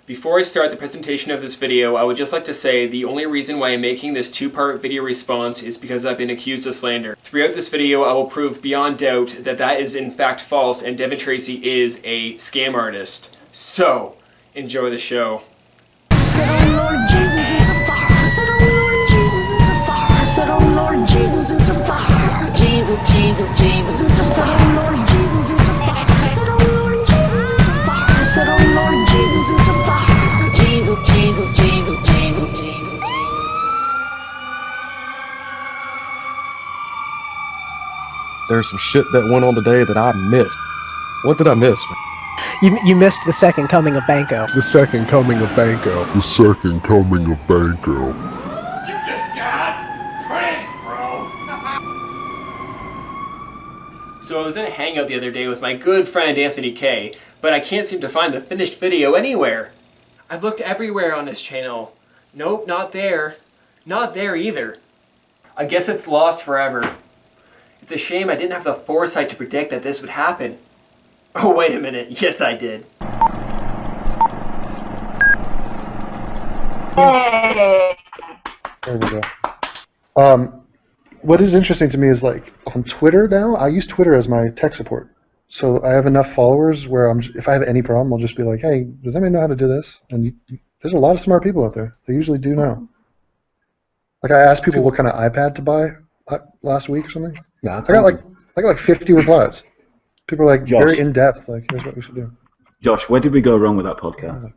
Before I start the presentation of this video, I would just like to say the only reason why I'm making this two-part video response is because I've been accused of slander. Throughout this video, I will prove beyond doubt that that is in fact false and Devon Tracey is a scam artist. So, enjoy the show. Said, oh Lord Jesus is a fire. Said, oh Lord Jesus is a fire. Said, oh Lord Jesus is a fire. Jesus, Jesus, Jesus is a fire. Said, oh Lord Jesus is a fire. Said, oh Lord Jesus is a fire. Said, oh Lord Jesus is a fire. Jesus, Jesus, Jesus, Jesus, Jesus. There's some shit that went on today that I missed. What did I miss? You missed the second coming of Banco. The second coming of Banco. The second coming of Banco. You just got pranked, bro. So I was in a hangout the other day with my good friend Anthony K, but I can't seem to find the finished video anywhere. I've looked everywhere on his channel. Nope, not there. Not there either. I guess it's lost forever. It's a shame I didn't have the foresight to predict that this would happen. Oh, wait a minute. Yes, I did. There we go. What is interesting to me is, like, on Twitter now, I use Twitter as my tech support. So I have enough followers where if I have any problem, I'll just be like, hey, does anybody know how to do this? And there's a lot of smart people out there. They usually do know. Like, I asked people what kind of iPad to buy last week or something. Yeah, I got like 50 replies. People are like Josh. very in depth. Like, here's what we should do. Josh, where did we go wrong with that podcast?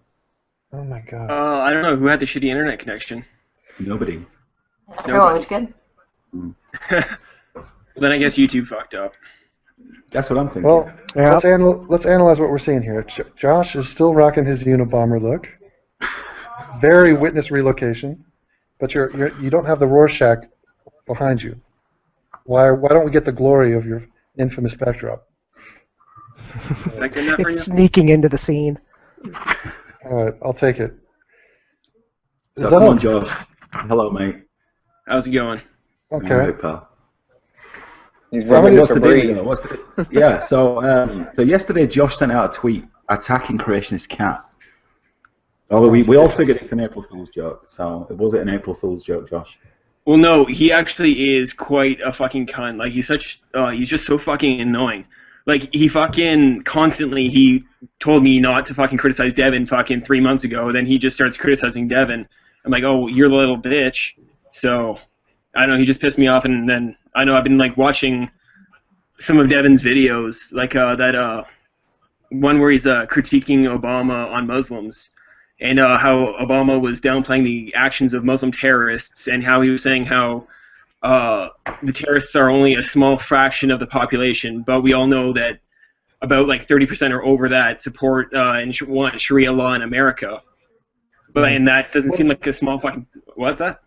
Oh my god. I don't know who had the shitty internet connection. Nobody. Everyone was good. Then I guess YouTube fucked up. That's what I'm thinking. Well, Yeah. let's analyze what we're seeing here. Josh is still rocking his Unabomber look. Very witness relocation, but you don't have the Rorschach behind you. Why don't we get the glory of your infamous backdrop? Is that good enough for you? It's sneaking into the scene. All right, I'll take it. So come on, Josh. Hello, mate. How's it going? Okay. All right, pal. He's So how running many- for breeze. Yeah. So yesterday, Josh sent out a tweet attacking Creationist Cat. Although we all figured it's an April Fool's joke. So was it an April Fool's joke, Josh? Well, no, he actually is quite a fucking cunt. Like, he's just so fucking annoying. Like, he told me not to fucking criticize Devon fucking 3 months ago, then he just starts criticizing Devon. I'm like, oh, you're the little bitch. So, I don't know, he just pissed me off, and then, I know I've been, like, watching some of Devon's videos, like, that one where he's critiquing Obama on Muslims. And how Obama was downplaying the actions of Muslim terrorists, and how he was saying how the terrorists are only a small fraction of the population, but we all know that about like 30% or over that support and want Sharia law in America. But and that doesn't seem like a small fucking. What's that?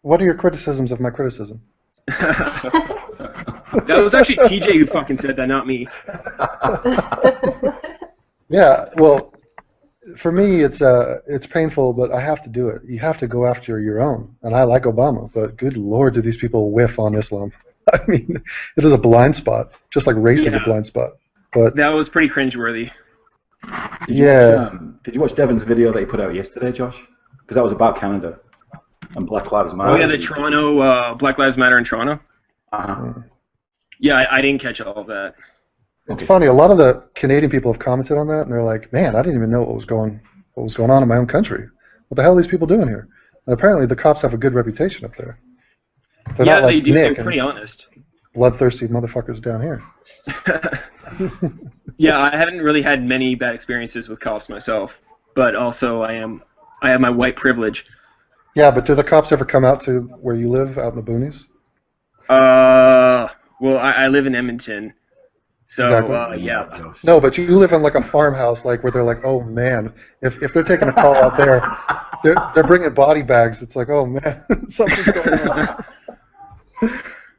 What are your criticisms of my criticism? That was actually TJ who fucking said that, not me. Yeah, well, for me, it's painful, but I have to do it. You have to go after your own. And I like Obama, but good Lord, do these people whiff on Islam. I mean, it is a blind spot, just like race is a blind spot. But That was pretty cringeworthy. Did you watch Devon's video that he put out yesterday, Josh? Because that was about Canada and Black Lives Matter. Oh yeah, the Toronto Black Lives Matter in Toronto. Uh-huh. Yeah, I didn't catch all of that. it's funny. A lot of the Canadian people have commented on that, and they're like, "Man, I didn't even know what was going on in my own country. What the hell are these people doing here?" And apparently, the cops have a good reputation up there. They're Yeah, not like they do. Nick They're pretty and honest. bloodthirsty motherfuckers down here. Yeah, I haven't really had many bad experiences with cops myself, but also I have my white privilege. Yeah, but do the cops ever come out to where you live, out in the boonies? Well, I live in Edmonton, so Exactly. yeah. Josh. No, but you live in like a farmhouse, like where they're like, "Oh man, if they're taking a call out there, they're bringing body bags." It's like, "Oh man, something's going on."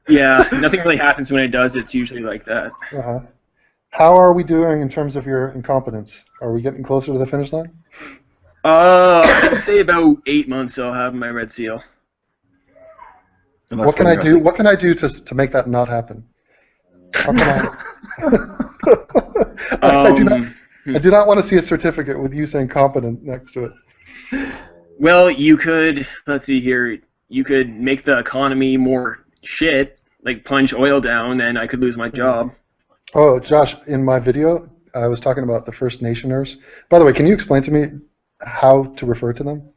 Yeah, nothing really happens when it does. It's usually like that. Uh-huh. How are we doing in terms of your incompetence? Are we getting closer to the finish line? I'd say about 8 months I'll have my red seal. And that's What can I do? fantastic. What can I do to make that not happen? How can I? I do not want to see a certificate with you saying competent next to it. Well, you could, let's see here, you could make the economy more shit, like plunge oil down, and I could lose my job. Oh, Josh, in my video, I was talking about the First Nationers. By the way, can you explain to me how to refer to them?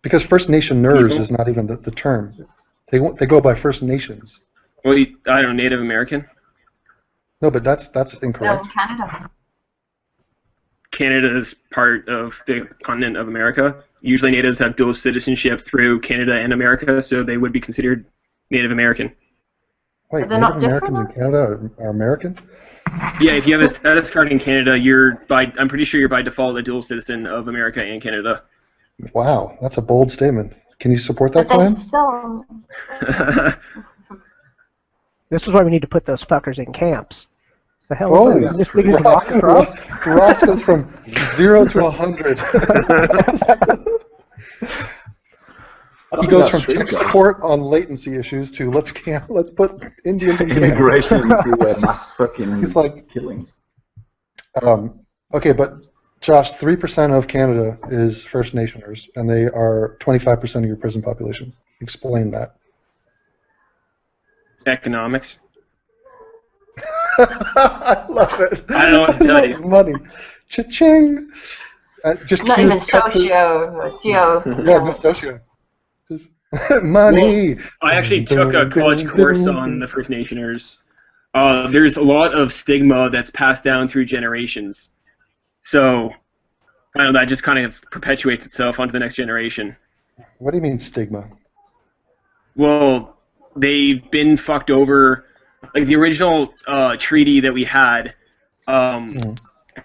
Because First Nationers People? is not even the term. They go by First Nations. Well, I don't know, Native American. No, but that's No, incorrect. in Canada. Canada is part of the continent of America. Usually natives have dual citizenship through Canada and America, so they would be considered Native American. Wait, They're Native not different, Americans in Canada are American? Yeah, if you have a status card in Canada, I'm pretty sure you're by default a dual citizen of America and Canada. Wow, that's a bold statement. Can you support that But they claim? still. This is why we need to put those fuckers in camps. The hell Holy is this big as a rock Ross, across? Ross goes from 0 to 100. He goes from tech support on latency issues to let's put Indians in camps. Immigration into mass fucking He's like, killings. Okay, but Josh, 3% of Canada is First Nationers, and they are 25% of your prison population. Explain that. Economics. I love it. I don't know what to tell you. Money. Cha-ching. Just Not cute even cut to- geo. Yeah, no socio. Just money. I actually took a college course on the First Nationers. There's a lot of stigma that's passed down through generations. So, I know that just kind of perpetuates itself onto the next generation. What do you mean stigma? Well, they've been fucked over. Like the original treaty that we had, I'm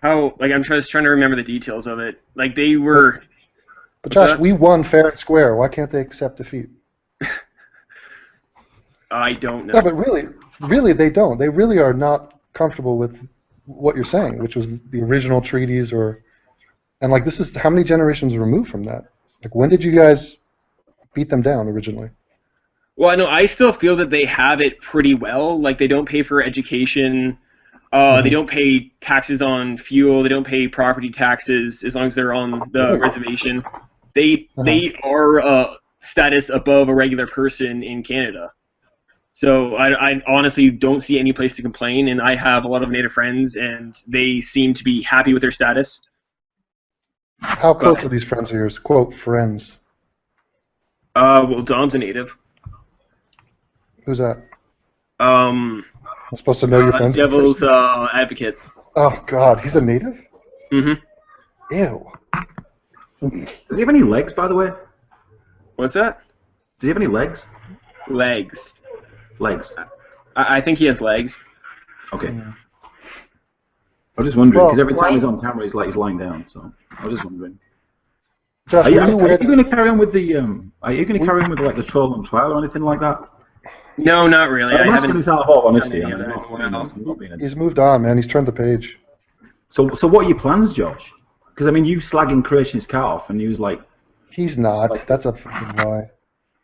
just trying to remember the details of it. Like they were. But Josh, we won fair and square. Why can't they accept defeat? I don't know. No, but really they don't. They really are not comfortable with what you're saying, which was the original treaties and like this is how many generations removed from that? Like when did you guys beat them down originally? Well, I know I still feel that they have it pretty well. Like they don't pay for education, they don't pay taxes on fuel, they don't pay property taxes as long as they're on the reservation. They are status above a regular person in Canada. So I honestly don't see any place to complain, and I have a lot of Native friends, and they seem to be happy with their status. How close are these friends of yours? Quote, friends. Well, Dom's a Native. Who's that? I'm supposed to know your friends. Devil's advocate. Oh God, he's a native? Mm-hmm. Ew. Does he have any legs, by the way? What's that? Does he have any legs? Legs. Legs. I think he has legs. Okay. I was just wondering, because every time Why- he's on camera, he's lying down. So I was just wondering. Josh, Are you were you weird? going to carry on with the like the troll on trial or anything like that? No, not really. I'm I asking haven't. this out of all honesty. done I'm any of not, that in a while. I'm not being a- He's moved on, man. He's turned the page. So what are your plans, Josh? Because I mean, you slagging Creationist Cat off, and he was like, He's not. That's a fucking lie.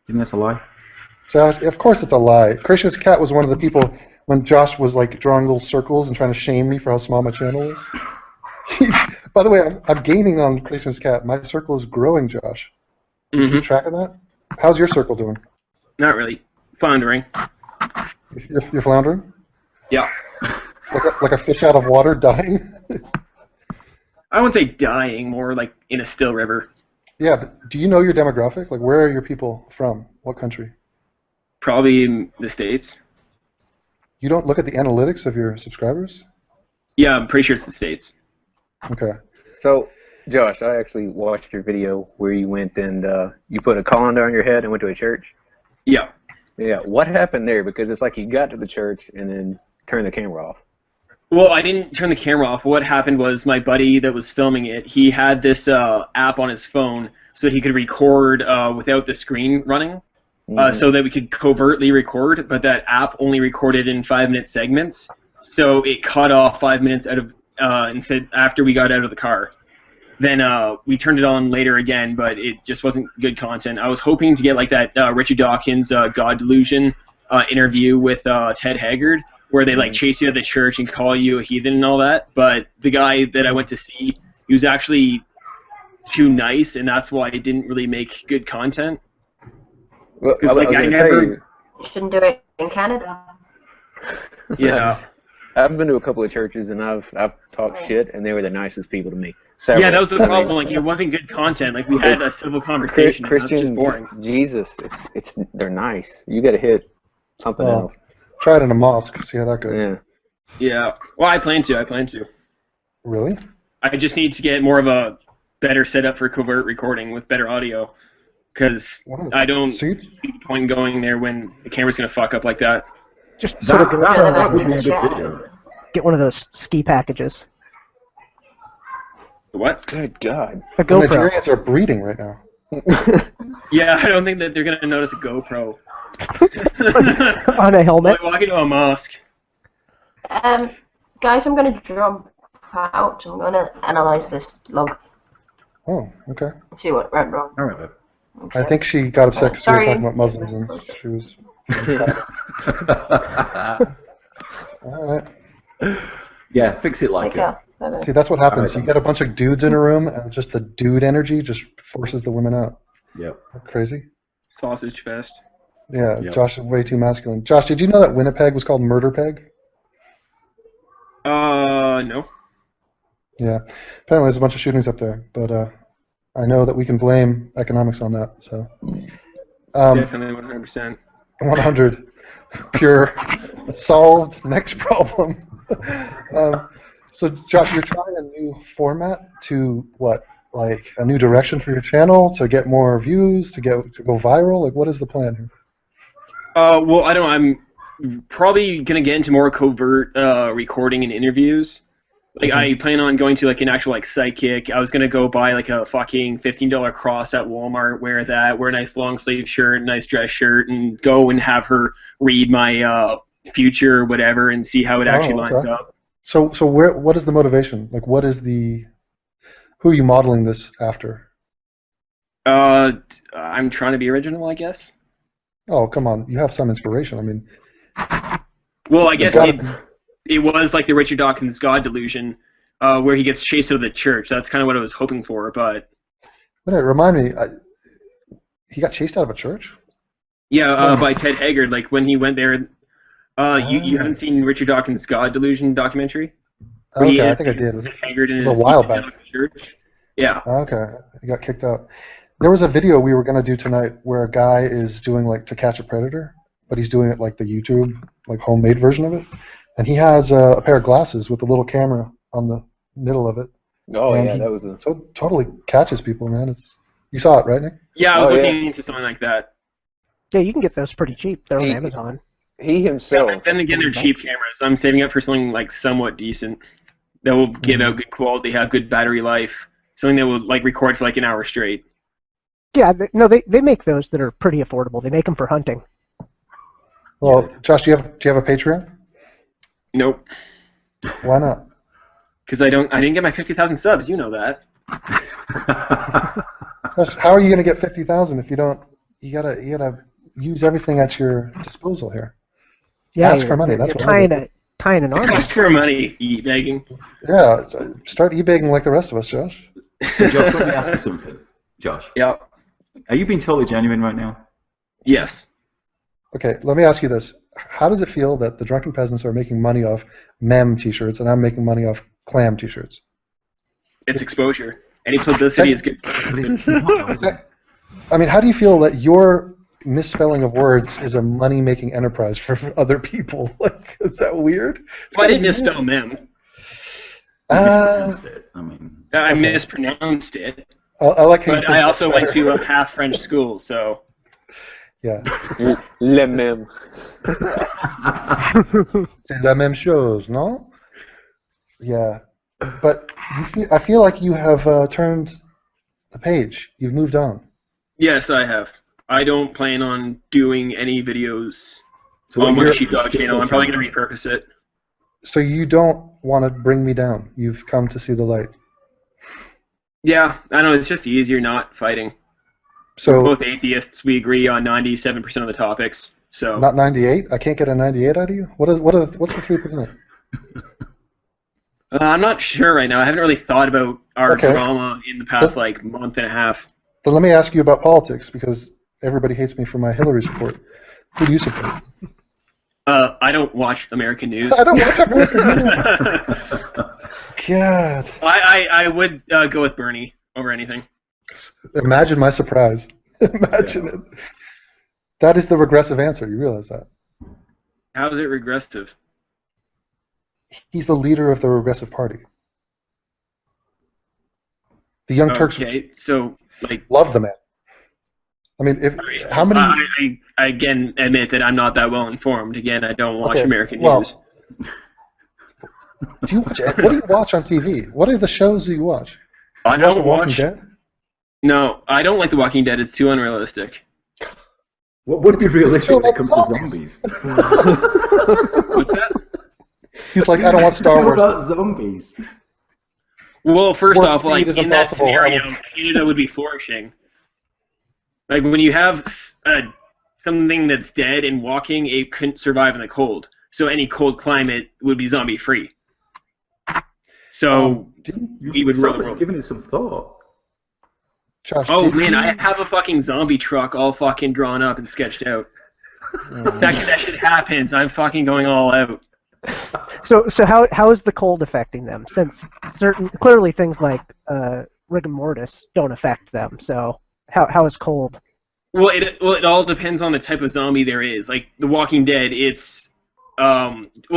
"Didn't that's a lie?" Josh, of course it's a lie. Creationist Cat was one of the people when Josh was like drawing little circles and trying to shame me for how small my channel is. By the way, I'm gaining on Creationist Cat. My circle is growing, Josh. Mm-hmm. Keep track of that? How's your circle doing? Not really. Floundering. You're floundering? Yeah. Like a fish out of water dying? I wouldn't say dying, more like in a still river. Yeah, but do you know your demographic? Like, where are your people from? What country? Probably in the States. You don't look at the analytics of your subscribers? Yeah, I'm pretty sure it's the States. Okay. So, Josh, I actually watched your video where you went and you put a colander on your head and went to a church. Yeah. Yeah, what happened there? Because it's like you got to the church and then turned the camera off. Well, I didn't turn the camera off. What happened was my buddy that was filming it, he had this app on his phone so that he could record without the screen running, so that we could covertly record, but that app only recorded in 5-minute segments. So it cut off 5 minutes out of instead after we got out of the car. Then we turned it on later again, but it just wasn't good content. I was hoping to get like that Richard Dawkins God Delusion interview with Ted Haggard, where they like chase you out of the church and call you a heathen and all that. But the guy that I went to see, he was actually too nice, and that's why I didn't really make good content. Well, I 'Cause, like, was I gonna tell never- you, You shouldn't do it in Canada. Yeah. I've been to a couple of churches and I've talked shit, and they were the nicest people to me. Yeah, Several. that was the I mean, problem. Like, it wasn't good content. Like, we had a civil conversation, and that's just Christians, boring. Jesus, they're nice. You got to hit something Well, else. try it in a mosque. See how that goes. Yeah. Yeah. Well, I plan to. Really? I just need to get more of a better setup for covert recording with better audio, because Wow. I don't So you, see the point in going there when the camera's going to fuck up like that. Just sort of That would be a good video. get one of those ski packages. What? Good God. A the GoPro. Nigerians are breeding right now. Yeah, I don't think that they're going to notice a GoPro. On a helmet. Like walking to a mosque. Guys, I'm gonna jump out. I'm gonna analyze this log Oh, okay. and see what went wrong. All right, then. I think she got upset because we were Sorry. talking about Muslims and she was. All right. Yeah, fix it like Take it. care. Bye-bye. See, that's what happens. Alright. You get a bunch of dudes in a room, and just the dude energy just forces the women out. Yep. Crazy. Sausage fest. Yeah, Yep. Josh is way too masculine. Josh, did you know that Winnipeg was called Murder Peg? No. Yeah. Apparently, there's a bunch of shootings up there, but I know that we can blame economics on that. So, Definitely 100%. 100, pure, solved. Next problem. So, Josh, you're trying a new format to what? Like a new direction for your channel to get more views, to go viral. Like, what is the plan here? Well, I don't know. I'm probably gonna get into more covert recording and interviews. Like, I plan on going to like an actual like psychic. I was gonna go buy like a fucking $15 cross at Walmart, wear a nice long sleeve shirt, nice dress shirt, and go and have her read my future or whatever, and see how it actually lines okay. up. So what is the motivation? Like, who are you modeling this after? I'm trying to be original, I guess. Oh, come on, you have some inspiration. I mean, Well, I guess gotta it was like the Richard Dawkins God delusion, where he gets chased out of the church. That's kind of what I was hoping for, but remind me, he got chased out of a church? yeah, by Ted Haggard. Like when he went there, you haven't seen Richard Dawkins' God delusion documentary? Where he Okay, I is think I did. Ted Haggard in it was his a while back. church. Yeah. Okay, he got kicked out. There was a video we were gonna do tonight where a guy is doing like To Catch a Predator, but he's doing it like the YouTube, like homemade version of it, and he has a pair of glasses with a little camera on the middle of it. Oh, And yeah, he that was a. totally catches people, man. You saw it, right, Nick? Yeah, I was Oh, yeah. looking into something like that. Yeah, you can get those pretty cheap. They're on He- Amazon. He Yeah, himself. but then again, they're cheap cameras. I'm saving up for something like somewhat decent that will give out good quality, have good battery life, something that will like record for like an hour straight. Yeah, they make those that are pretty affordable. They make them for hunting. Well, Josh, do you have a Patreon? Nope, Why not? because I didn't get my 50,000 subs. You know that. Josh, how are you gonna get 50,000 if you don't? You gotta use everything at your disposal here. Yeah, Ask for money, You're that's what I do. tying an arm. Ask for money, begging. Yeah, start e-begging like the rest of us, Josh. So, Josh, let me ask you something. Josh, Yeah. are you being totally genuine right now? Yes. Okay, let me ask you this: how does it feel that the drunken peasants are making money off mem T-shirts and I'm making money off clam T-shirts? It's exposure. Any publicity is good. I mean, how do you feel that your misspelling of words is a money-making enterprise for other people? Like, is that weird? It's Well, I gotta didn't be misspell weird. mem. Mispronounced it. I mean, I mispronounced it. I like how you But I think also that's went better. to a half French school, so Yeah. Le Mems. C'est la même chose, no? Yeah. But I feel like you have turned the page. You've moved on. yes, I have. I don't plan on doing any videos so on my you're- sheepdog channel. I'm probably going to repurpose it. So you don't want to bring me down. You've come to see the light. Yeah, I know. It's just easier not fighting. We're So both atheists. We agree on 97% of the topics. So Not 98? I can't get a 98 out of you? What's the 3%? I'm not sure right now. I haven't really thought about our Okay. drama in the past But- month and a half. Then let me ask you about politics, because everybody hates me for my Hillary support. Who do you support? I don't watch American news. I don't watch American news. God. I would go with Bernie over anything. Imagine my surprise. Imagine it. That is the regressive answer. You realize that? How is it regressive? He's the leader of the regressive party. The Young Turks Okay, so like, love the man. I mean, how many? I again admit that I'm not that well informed. Again, I don't watch American news. Do you watch? What do you watch on TV? What are the shows that you watch? I You watch The don't Walking watch. Dead? No, I don't like The Walking Dead. It's too unrealistic. What would be realistic when it comes to zombies. zombies? What's that? He's like, I don't want Star What Wars. about zombies? Well, first Warp off, speed like is in that impossible. scenario, Canada would be flourishing. Like when you have something that's dead and walking, it couldn't survive in the cold. So any cold climate would be zombie free. So we would rule the world. Giving it some thought. Josh, Oh did man, you- I have a fucking zombie truck all fucking drawn up and sketched out. The second that shit happens, I'm fucking going all out. So how is the cold affecting them? Since clearly things like rigor mortis don't affect them. So how is cold? Well, it all depends on the type of zombie there is. Like The Walking Dead, it's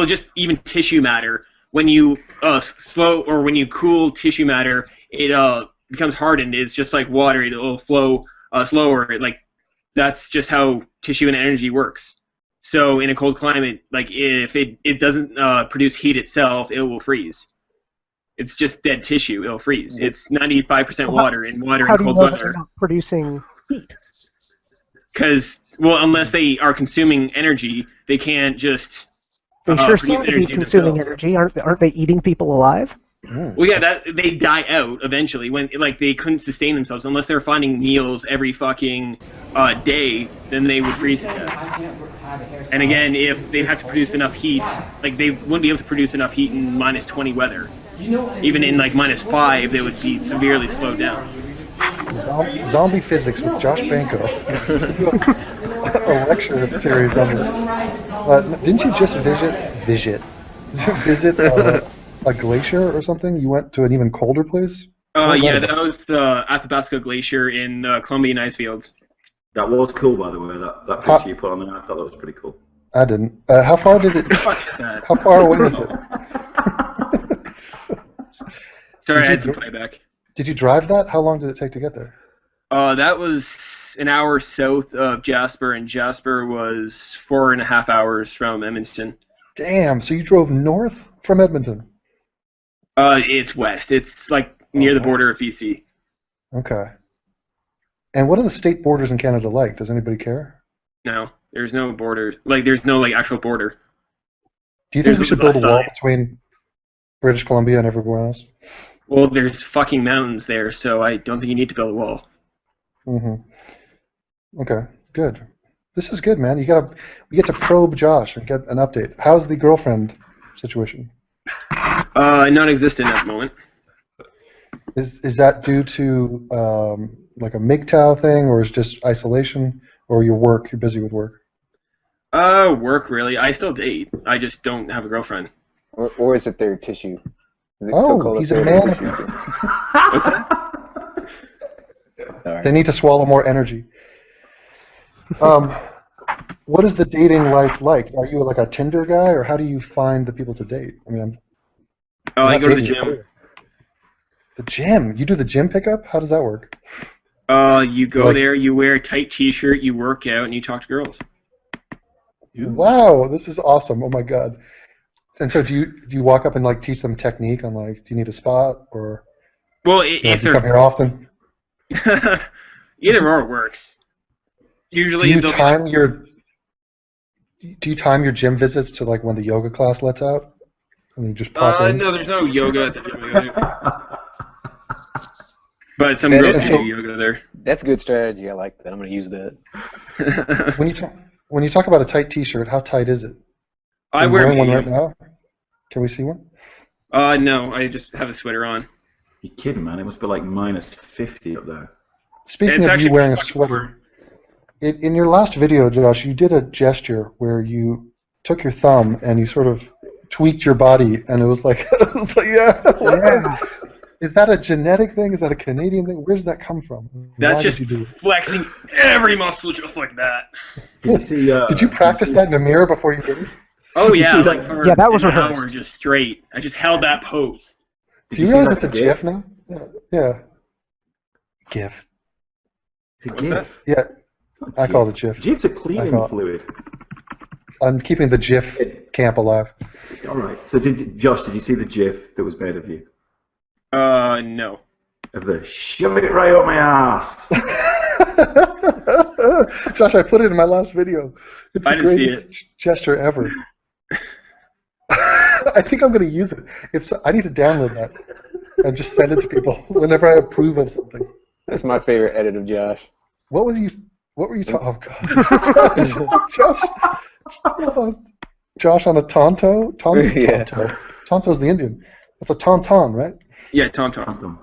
just even tissue matter. When you when you cool tissue matter, it becomes hardened. It's just like water; it'll flow slower. Like that's just how tissue and energy works. So in a cold climate, like if it doesn't produce heat itself, it will freeze. It's just dead tissue; it'll freeze. It's 95% water, and water How in do you cold know that weather. they're not producing heat? Because, well, unless they are consuming energy, they can't just. They sure produce seem to be energy consuming themselves. energy. Aren't they eating people alive? Well, yeah, that they die out eventually when they couldn't sustain themselves unless they're finding meals every fucking day. Then they would freeze to death. And again, if they have to produce enough heat, like they wouldn't be able to produce enough heat in -20 weather. Even in like -5, they would be severely slowed down. Zombie Physics with Josh Banko. A lecture series on this. Didn't you just visit a glacier or something? You went to an even colder place? Yeah, that was the Athabasca Glacier in the Columbian ice fields. That was cool, by the way. That picture you put on there, I thought that was pretty cool. I didn't. How far did it? What the fuck is that? How far away is it? Sorry, Did I you had some dr- playback. Did you drive that? How long did it take to get there? That was an hour south of Jasper, and Jasper was 4.5 hours from Edmonton. Damn. So you drove north from Edmonton? It's west. It's like near the border of BC. Okay. And what are the state borders in Canada like? Does anybody care? No, there's no border. Like, there's no actual border. Do you think There's we should the build a west wall side. between British Columbia and everywhere else? Well, there's fucking mountains there, so I don't think you need to build a wall. Mm-hmm. Okay, good. This is good, man. We get to probe Josh and get an update. How's the girlfriend situation? Non-existent at the moment. Is that due to like a MGTOW thing, or is it just isolation, or your work? You're busy with work. Work really. I still date. I just don't have a girlfriend. Or is it their tissue? Is it Oh, so-called he's a their man. tissue? What's that? Sorry. They need to swallow more energy. What is the dating life like? Are you like a Tinder guy, or how do you find the people to date? I mean, I not go to the dating, gym. you're- The gym? You do the gym pickup? How does that work? You go Like- there, you wear a tight t-shirt, you work out, and you talk to girls. Wow, this is awesome! Oh my god. And so, do you walk up and like teach them technique on like, do you need a spot, or Well, do if you come they're here often? either or works. Usually, Do you they'll be time your gym visits to like when the yoga class lets out, and you just pop in? no, there's no yoga at the gym. I go to. But some That girls is do cool. yoga there. That's good strategy. I like that. I'm going to use that. When you talk, when you talk about a tight T-shirt, how tight is it? I I'm wear wearing one medium. right now. Can we see one? No, I just have a sweater on. You're kidding, man. It must be like minus 50 up there. Speaking It's of you actually wearing a fucking sweater, in your last video, Josh, you did a gesture where you took your thumb and you sort of tweaked your body, and it was like, yeah. Yeah. Is that a genetic thing? Is that a Canadian thing? Where does that come from? That's Why just did you do it? flexing every muscle just like that. Did you see? Did you practice that in the mirror before you did it? Oh Did you yeah, see like that? for Yeah, that was an rehearsed. hour just straight. I just held that pose. Did Do you see realize that it's a GIF? GIF now? Yeah. GIF. It's a What's GIF. that? Yeah, It's not I GIF. call it GIF. GIF's a I cleaning call it- fluid. I'm keeping the GIF camp alive. All right. So, Josh, did you see the GIF that was made of you? No. Of the shove it right up my ass. Josh, I put it in my last video. It's I the didn't see greatest gesture ever. I think I'm going to use it. I need to download that and just send it to people whenever I approve of something. That's my favorite edit of Josh. What were you talking? Oh God, Josh. Josh on a tonto. Yeah. Tonto's the Indian. That's a tauntaun, right? Yeah, Tom.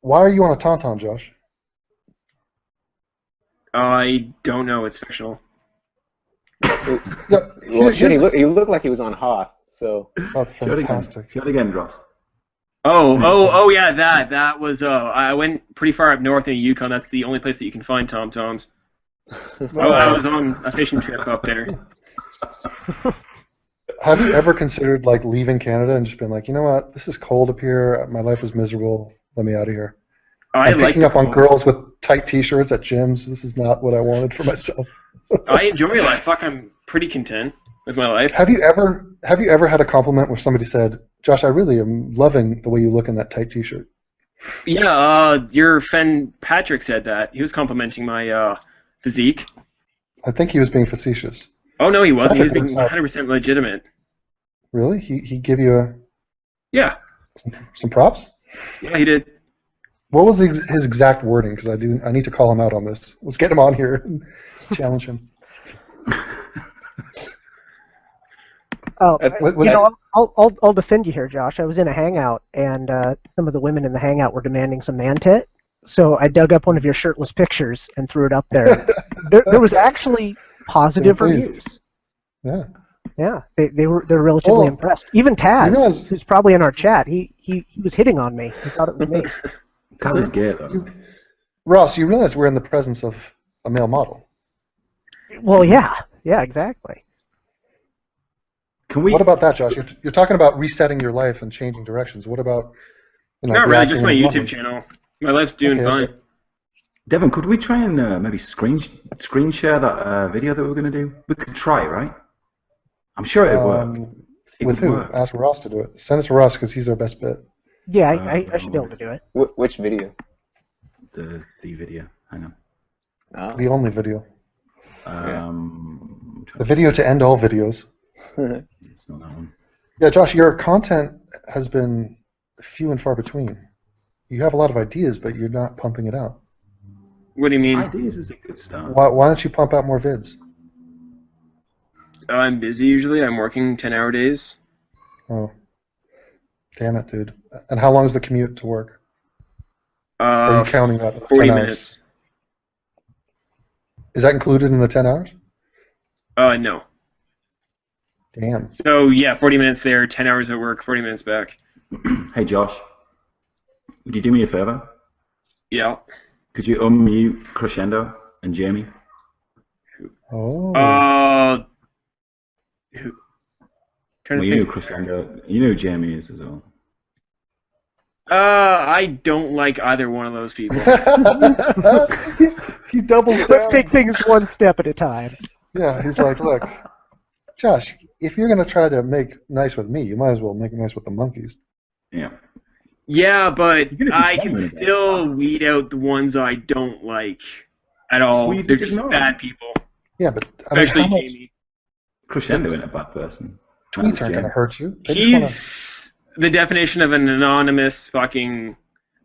Why are you on a tauntaun, Josh? I don't know. It's fictional. Yeah, Well, he looked like he was on Hoth, so. That's fantastic. Show it again, Ross. Oh yeah, that was I went pretty far up north in Yukon. That's the only place that you can find tom-toms. I was on a fishing trip up there. Have you ever considered like leaving Canada and just been like, you know what, this is cold up here. My life is miserable. Let me out of here. I'm picking up on girls with tight T-shirts at gyms. This is not what I wanted for myself. I enjoy life. Fuck, I'm pretty content with my life. Have you ever had a compliment where somebody said, Josh, I really am loving the way you look in that tight T-shirt? Yeah, your friend Patrick said that. He was complimenting my physique. I think he was being facetious. Oh no, he wasn't. He was Patrick being himself. 100% legitimate. Really? He give you Yeah, some props? yeah, he did. What was his exact wording? Because I need to call him out on this. Let's get him on here and challenge him. Oh, Was you know, I'll defend you here, Josh. I was in a hangout, and some of the women in the hangout were demanding some man tit. So I dug up one of your shirtless pictures and threw it up there. There was actually positive Please. reviews. Yeah. Yeah, they're relatively Well, impressed. Even Taz, you realize- who's probably in our chat, he was hitting on me. He thought it was me. Taz is gay, though. Ross, you realize we're in the presence of a male model. Well, yeah, exactly. Can we? What about that, Josh? You're talking about resetting your life and changing directions. What about, Not the really, acting just my and YouTube blogger? channel. My life's doing Okay, fine. okay. Devon, could we try and maybe screen share that video that we were going to do? We could try, right? I'm sure it'd work. It With would who? work. Ask Ross to do it. Send it to Ross because he's our best bet. Yeah, I should be able to do it. Which video? The video. Hang on. Oh. The only video. I'm The video to end all videos. It's not that one. Yeah, Josh, your content has been few and far between. You have a lot of ideas, but you're not pumping it out. What do you mean? Ideas is a good start. Why don't you pump out more vids? I'm busy usually. I'm working 10-hour days. Oh, damn it, dude. And how long is the commute to work? Are you counting that? 40 10 hours? minutes. Is that included in the 10 hours? No. Damn. So yeah, 40 minutes there, 10 hours at work, 40 minutes back. Hey, Josh. Would you do me a favor? Yeah. Could you unmute Crescendo and Jamie? Oh. Who? Trying Well, to you know think. Crescendo. You know who Jamie is as well. I don't like either one of those people. he doubles down. Let's take things one step at a time. Yeah, he's like, look, Josh, if you're going to try to make nice with me, you might as well make nice with the monkeys. Yeah. Yeah, but You're gonna be I fine can with it. still weed out the ones I don't like at all. Well, you They're just just ignore bad them. people. Yeah, but I mean, Especially how much Jamie. Crescendo ain't a bad person. tweets aren't going to hurt you. They just wanna- He's the definition of an anonymous fucking,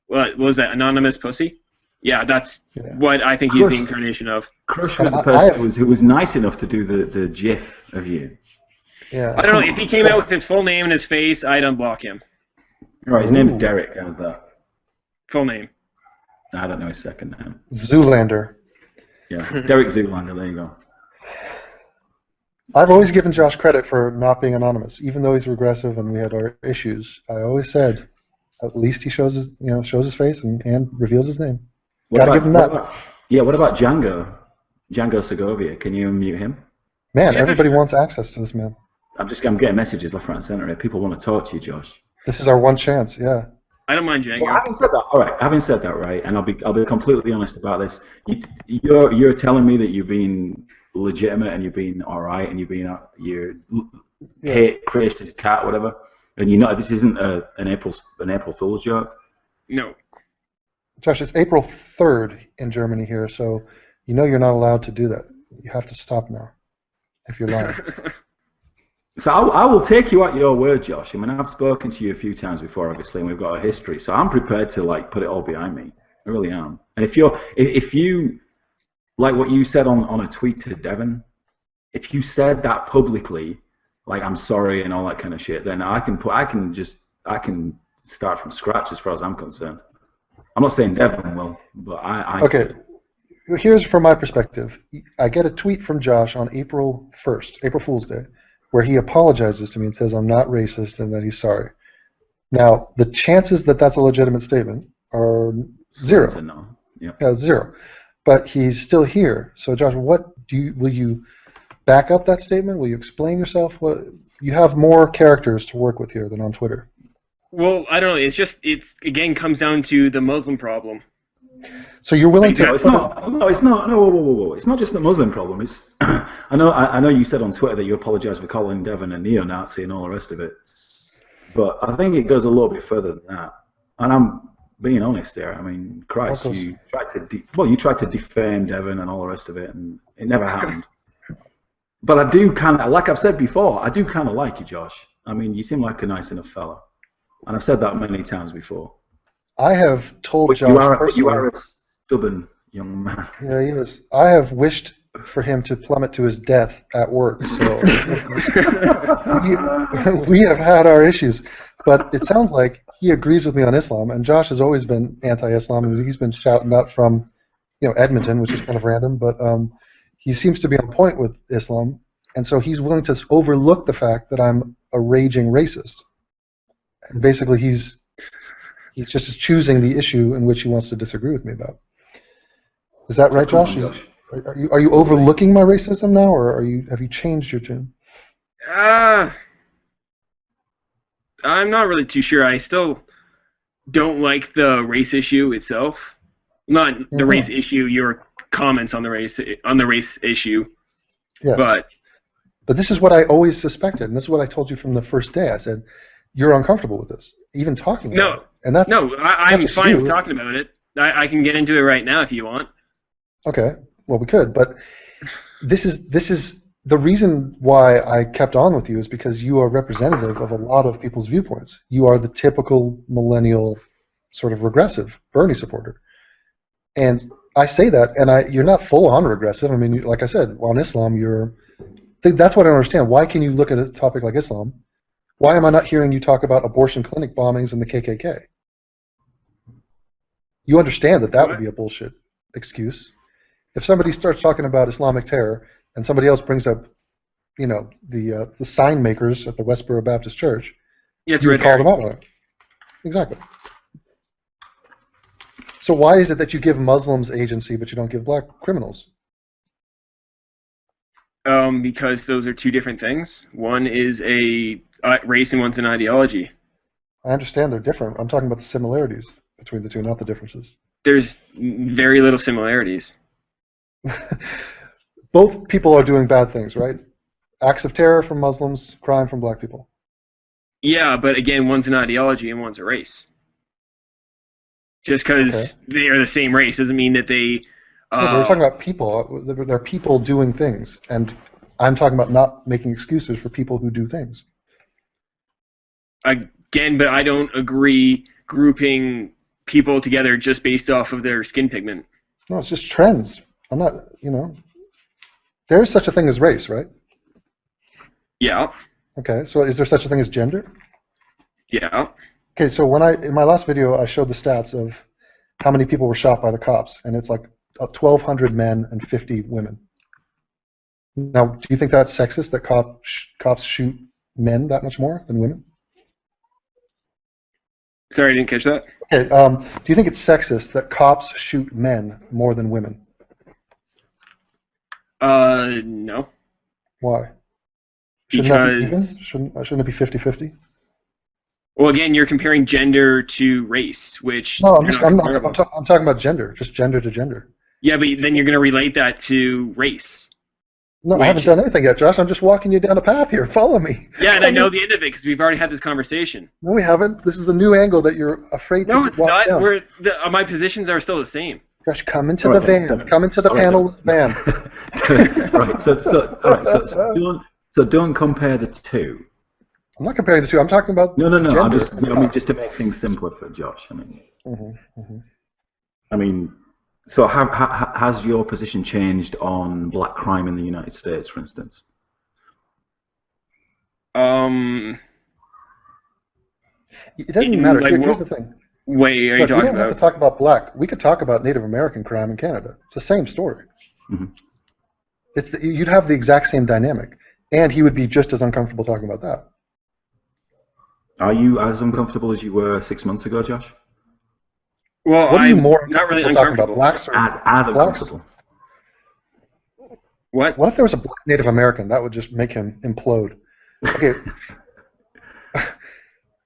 what was that, anonymous pussy? Yeah, that's Yeah. what I think he's the Crush. incarnation of. Crush was the I person have- who was nice enough to do the GIF of you. Yeah. I don't know, if he came out with his full name and his face, I'd unblock him. Right, his name's Ooh. Derek. How's that? Full name. I don't know his second name. Zoolander. Yeah, Derek Zoolander. There you go. I've always given Josh credit for not being anonymous, even though he's regressive and we had our issues. I always said, at least he shows his face and reveals his name. Gotta give him that. What about Django? Django Segovia. Can you unmute him? Man, Yeah, everybody wants access to this man. I'm getting messages left, right, and center here. People want to talk to you, Josh. This is our one chance. Yeah. I don't mind Django. Well, having said that, all right. Having said that, right, and I'll be completely honest about this. You're telling me that you've been legitimate and you've been all right and you hate creationist cat, whatever, and you know this isn't an April Fool's joke. No. Josh, it's April 3rd in Germany here, so you're not allowed to do that. You have to stop now if you're lying. So I will take you at your word, Josh. I mean, I've spoken to you a few times before, obviously, and we've got a history. So I'm prepared to put it all behind me. I really am. And if you like what you said on a tweet to Devon, if you said that publicly, I'm sorry and all that kind of shit, then I can start from scratch as far as I'm concerned. I'm not saying Devon will, but I Okay. Here's from my perspective. I get a tweet from Josh on April 1st, April Fool's Day, where he apologizes to me and says I'm not racist and that he's sorry. Now, the chances that that's a legitimate statement are zero. No. Yeah. Yeah, zero. But he's still here. So, Josh, will you back up that statement? Will you explain yourself? You have more characters to work with here than on Twitter. Well, I don't know. It's again comes down to the Muslim problem. So you're willing to? No, it's not. No, it's not. No, whoa. It's not just the Muslim problem. It's. I know. You said on Twitter that you apologise for calling Devon a neo-Nazi and all the rest of it. But I think it goes a little bit further than that. And I'm being honest there. I mean, Christ, you tried to defame Devon and all the rest of it, and it never happened. But I do like I've said before, I do kind of like you, Josh. I mean, you seem like a nice enough fella, and I've said that many times before. I have told Josh you are a stubborn young man. Yeah, he is. I have wished for him to plummet to his death at work. So we have had our issues, but it sounds like he agrees with me on Islam. And Josh has always been anti-Islam. He's been shouting that from, Edmonton, which is kind of random, but he seems to be on point with Islam, and so he's willing to overlook the fact that I'm a raging racist. And basically, he's just choosing the issue in which he wants to disagree with me about. Is that right, Josh? Are you overlooking my racism now, or have you changed your tune? I'm not really too sure. I still don't like the race issue itself. Not the race issue. Your comments on the race issue. Yes. But this is what I always suspected, and this is what I told you from the first day. I said, you're uncomfortable with this, even talking about it. And that's I'm fine with talking about it. I can get into it right now if you want. Okay, well, we could, but this is the reason why I kept on with you is because you are representative of a lot of people's viewpoints. You are the typical millennial, sort of regressive Bernie supporter, and I say that, and you're not full on regressive. I mean, like I said, on Islam, that's what I don't understand. Why can you look at a topic like Islam? Why am I not hearing you talk about abortion clinic bombings and the KKK? You understand that would be a bullshit excuse. If somebody starts talking about Islamic terror and somebody else brings up, the sign makers at the Westboro Baptist Church, you would call them out on it. Exactly. So why is it that you give Muslims agency but you don't give black criminals? Because those are two different things. One is a race and one's an ideology. I understand they're different. I'm talking about the similarities between the two, not the differences. There's very little similarities. Both people are doing bad things, right? Acts of terror from Muslims, crime from black people. Yeah, but again, one's an ideology and one's a race. Just because they are the same race doesn't mean that they... we're talking about people. There are people doing things, and I'm talking about not making excuses for people who do things. Again, but I don't agree grouping people together just based off of their skin pigment. No, it's just trends. I'm not, there is such a thing as race, right? Yeah. Okay, so is there such a thing as gender? Yeah. Okay, so in my last video, I showed the stats of how many people were shot by the cops, and it's like 1,200 men and 50 women. Now, do you think that's sexist that cops shoot men that much more than women? Sorry, I didn't catch that. Okay, do you think it's sexist that cops shoot men more than women? No. Why? Shouldn't that be even? Because, Shouldn't it be 50-50? well, again, you're comparing gender to race, which No, they're not comparable. I'm talking about gender, just gender to gender. Yeah, but then you're going to relate that to race. No, I haven't done anything yet, Josh. I'm just walking you down a path here. Follow me. Yeah, and I know the end of it because we've already had this conversation. No, we haven't. This is a new angle that you're afraid to No, walk it's not. down. My positions are still the same. Josh, come into the van. Come into the panelist van. Right. So don't compare the two. I'm not comparing the two. I'm talking about No. gender. Just to make things simpler for Josh. So has your position changed on black crime in the United States, for instance? It doesn't matter. Here's the thing. Wait, are you Look, we talking don't have to about? talk about black. We could talk about Native American crime in Canada. It's the same story. You'd have the exact same dynamic, and he would be just as uncomfortable talking about that. Are you as uncomfortable as you were 6 months ago, Josh? Well, What are you I'm more not really talking about, uncomfortable. blacks or As uncomfortable. What? What if there was a black Native American? That would just make him implode. Okay.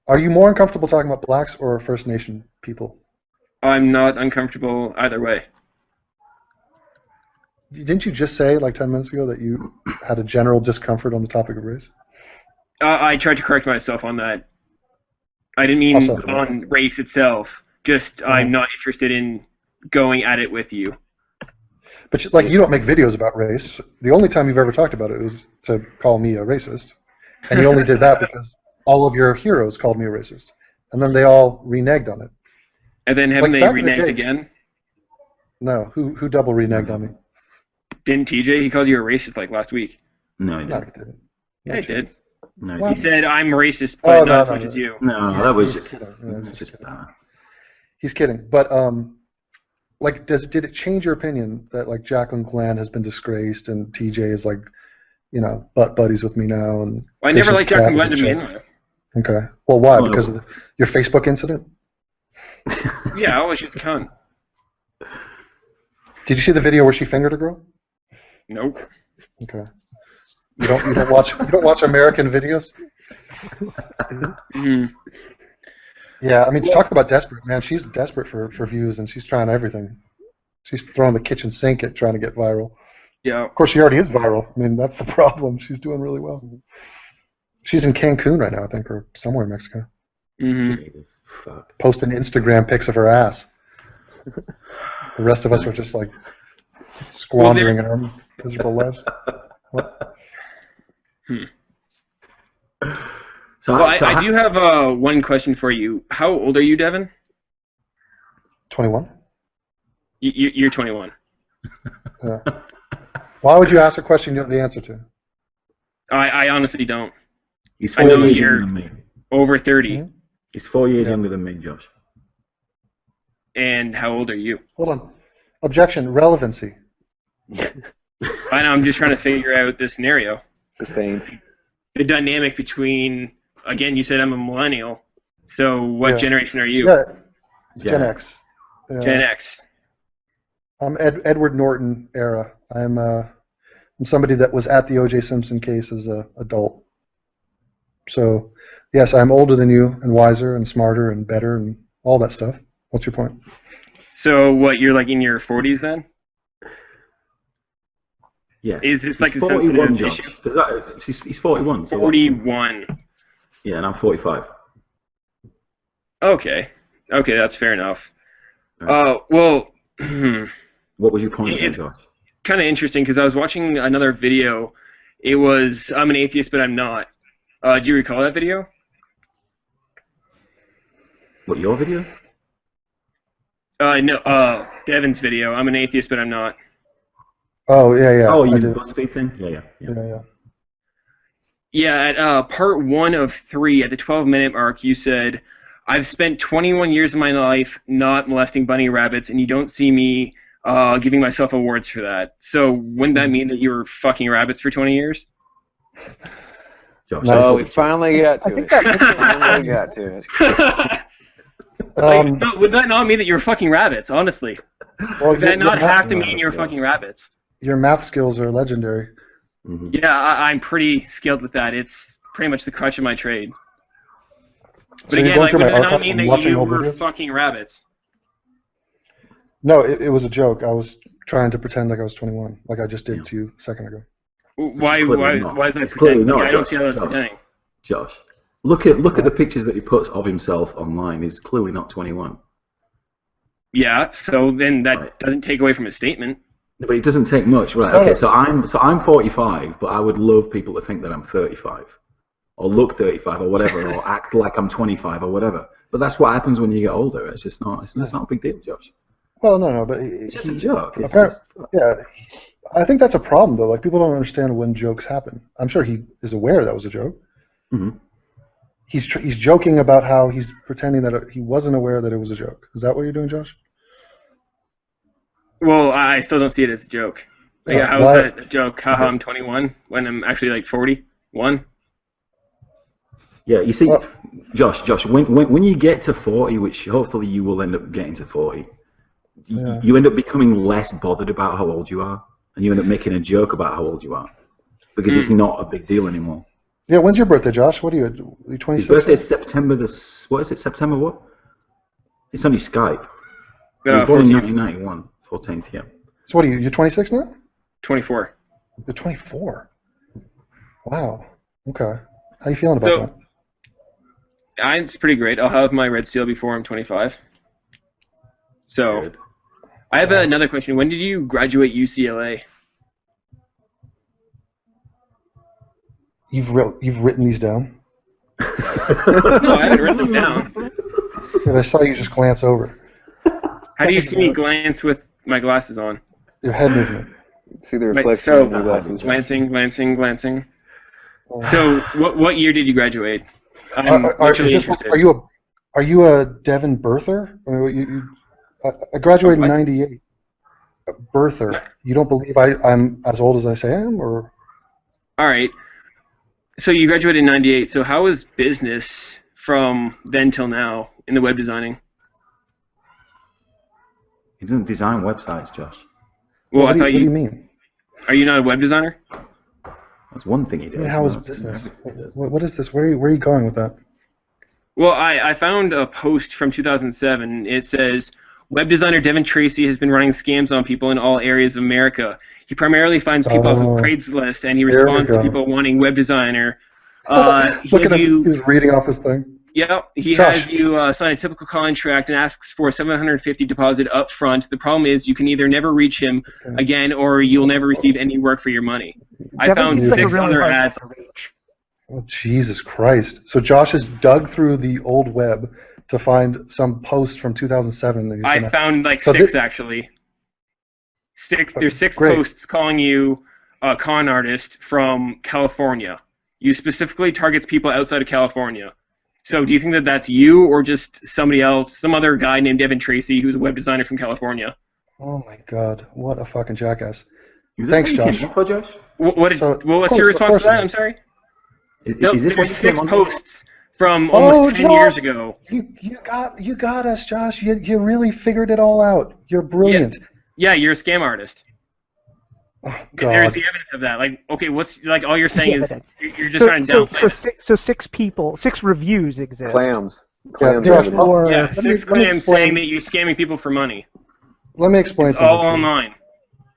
Are you more uncomfortable talking about blacks or First Nation people? I'm not uncomfortable either way. Didn't you just say like 10 minutes ago that you had a general discomfort on the topic of race? I tried to correct myself on that. I didn't mean Also, on race itself. Just I'm not interested in going at it with you. But you don't make videos about race. The only time you've ever talked about it was to call me a racist, and you only did that because all of your heroes called me a racist, and then they all reneged on it. And then haven't they reneged again? No, who double reneged on me? Didn't TJ? He called you a racist like last week. No, he No, didn't. he didn't. Yeah, he did. No, He said I'm racist, but not as much as you. No, He's- that was he's just. kidding. Yeah, That's he's just kidding. bad. He's kidding. But did it change your opinion that like Jacqueline Glenn has been disgraced and TJ is like, butt buddies with me now? And I never Patience liked Jacqueline Pratt Glenn is to a begin chick. with. Okay. Well, why? Well, Because of your Facebook incident? Yeah, oh, she's a cunt. Did you see the video where she fingered a girl? Nope. Okay. You don't watch American videos? Mhm. Yeah, I mean, talk about desperate, man. She's desperate for views, and she's trying everything. She's throwing the kitchen sink at trying to get viral. Yeah. Of course, she already is viral. I mean, that's the problem. She's doing really well. She's in Cancun right now, I think, or somewhere in Mexico. Fuck. Posting Instagram pics of her ass. The rest of us are just like squandering in our miserable lives. What? So, Well, I do have one question for you. How old are you, Devon? 21? You're 21. Yeah. Why would you ask a question you know the answer to? I honestly don't. He's I 4 know years you're younger than me. over 30. He's 4 years younger than me, Josh. And how old are you? Hold on. Objection. Relevancy. I know, I'm just trying to figure out the scenario. Sustained. The dynamic between, again, you said I'm a millennial. So what Yeah. generation are you? Yeah. Gen X. Yeah. Gen X. I'm Edward Norton era. I'm somebody that was at the O.J. Simpson case as an adult. So, yes, I'm older than you and wiser and smarter and better and all that stuff. What's your point? So what, you're like in your 40s then? Yes. Is this like He's a 41, sensitive Josh. issue? He's 41. So 41. Yeah, and I'm 45. Okay, that's fair enough. Right. Well, What was your point there, it's Josh? kind of interesting because I was watching another video. It was, I'm an atheist, but I'm not. Do you recall that video? What, your video? No, Devon's video. I'm an atheist, but I'm not. Oh yeah. Oh, I you did. BuzzFeed thing? Yeah. Yeah. Yeah, at part 1 of 3, at the 12-minute mark, you said, I've spent 21 years of my life not molesting bunny rabbits, and you don't see me giving myself awards for that. So wouldn't that mean that you were fucking rabbits for 20 years? Josh, Nice. Oh, we finally got I to think it. that makes it Finally got to it. No, would that not mean that you were fucking rabbits, honestly? Well, Would that not have to math- mean you were fucking rabbits? your math skills are legendary. Mhm. Yeah, I'm pretty skilled with that. It's pretty much the crutch of my trade. But So you're again, going like, through would my that not archive mean and that watching you old were videos? fucking rabbits? No, it was a joke. I was trying to pretend like I was 21, like I just did Yeah. to you a second ago. Why is that It's clearly pretending? not, Yeah, I don't Josh. see how that's Josh. pretending. Josh, look at the pictures that he puts of himself online. He's clearly not 21. Yeah, so then that Right. doesn't take away from his statement. But it doesn't take much, right? No. Okay, so I'm 45, but I would love people to think that I'm 35, or look 35, or whatever, or act like I'm 25, or whatever. But that's what happens when you get older. It's just not. It's not a big deal, Josh. Well, no, but It's just a joke. It's apparent- just, yeah, I think that's a problem though. Like people don't understand when jokes happen. I'm sure he is aware that was a joke. Mhm. He's joking about how he's pretending that he wasn't aware that it was a joke. Is that what you're doing, Josh? Well, I still don't see it as a joke. Like, Yeah, how why- is that a joke? Haha, I'm 21 when I'm actually like 41. yeah, you see, Well- Josh, when you get to 40, which hopefully you will end up getting to 40, Yeah. you end up becoming less bothered about how old you are, and you end up making a joke about how old you are, because it's not a big deal anymore. Yeah. When's your birthday, Josh? What are you? Are you His 26? birthday's September what is it? September what? It's on his Skype. He was born in 14th, 1991, 14th, yeah. So what are you? You're 26 now? 24. You're 24. Wow. Okay. How you feeling about So, that? It's pretty great. I'll have my red seal before I'm 25. So, Good. I have another question. When did you graduate UCLA? You've written these down. No, I haven't written them down. And I saw you just glance over. How do you see me glance with my glasses on? Your head movement. See the Like, reflection so, in your glasses. glancing. So, what year did you graduate? I'm Are literally interested. you a Devon birther? I mean, I graduated in What? '98. A birther. You don't believe I'm as old as I say I am, or? All right. So you graduated in '98. So how was business from then till now in the web designing? He doesn't design websites, Josh. Well, what I thought do you mean? Are you not a web designer? That's one thing he does. I mean, how is No, business? he does. What is this? Where are you going with that? Well, I found a post from 2007. It says, web designer Devon Tracey has been running scams on people in all areas of America. He primarily finds people off of Oh, Craigslist, and he there we responds to go. people wanting web designer. Look at him. He's reading off his thing. Yep, he Josh. has you sign a typical contract and asks for $750 deposit up front. The problem is you can either never reach him Okay. again, or you'll never receive any work for your money. I Devin found seems like a 6 really other hard ads. one to reach. Oh, Jesus Christ. So Josh has dug through the old web to find some post from 2007. That he's I gonna... found like So 6 thi- actually. There's 6 Great. posts calling you a con artist from California. You specifically targets people outside of California. So do you think that that's you, or just somebody else, some other guy named Devon Tracey who's a web designer from California? Oh my God. What a fucking jackass. Is this Thanks, how you came Josh. on for, Josh? What's So, your of course response to it that? I'm is. sorry. Is No, this what there's you came 6 on for? posts from Oh, almost 10 Josh! years ago. You got us, Josh. You really figured it all out. You're brilliant. Yeah, you're a scam artist. Oh, There's God. the evidence of that. Like, okay, what's like all you're saying is Evidence. you're just trying to downplay it. So 6 reviews exist. Clams. Yeah, Clams Josh, evidence. Or Yeah, let me- 6 let me claims explain- saying that you're scamming people for money. Let me explain It's something all to you. online.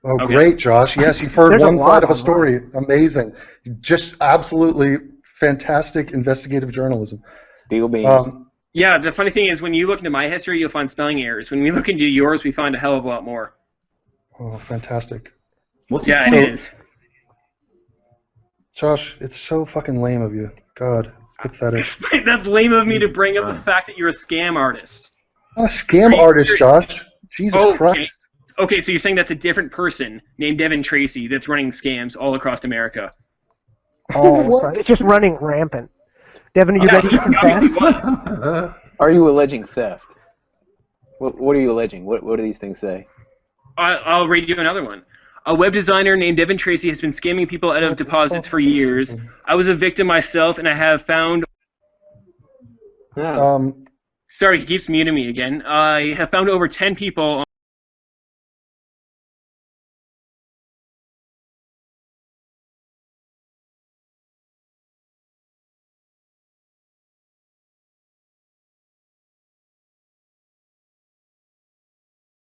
Oh, Okay. great, Josh. Yes, you've heard There's a one lot side of a online. story. Amazing. Just absolutely fantastic investigative journalism. Steel beams. Yeah, the funny thing is when you look into my history, you'll find spelling errors. When we look into yours, we find a hell of a lot more. Oh, fantastic. What's Yeah, his it point? is. Josh, it's so fucking lame of you. God, it's pathetic. That's lame of me to bring up the Right. fact that you're a scam artist. I'm a scam Are you artist, serious? Josh. Jesus Okay. Christ. Okay, so you're saying that's a different person named Devon Tracey that's running scams all across America. What? It's just running rampant. Devin, are you Yeah, ready to he obviously confess? was. Are you alleging theft? What are you alleging? What do these things say? I'll read you another one. A web designer named Devon Tracey has been scamming people out of deposits for years. I was a victim myself, and I have found... Yeah. Sorry, he keeps muting me again. I have found over 10 people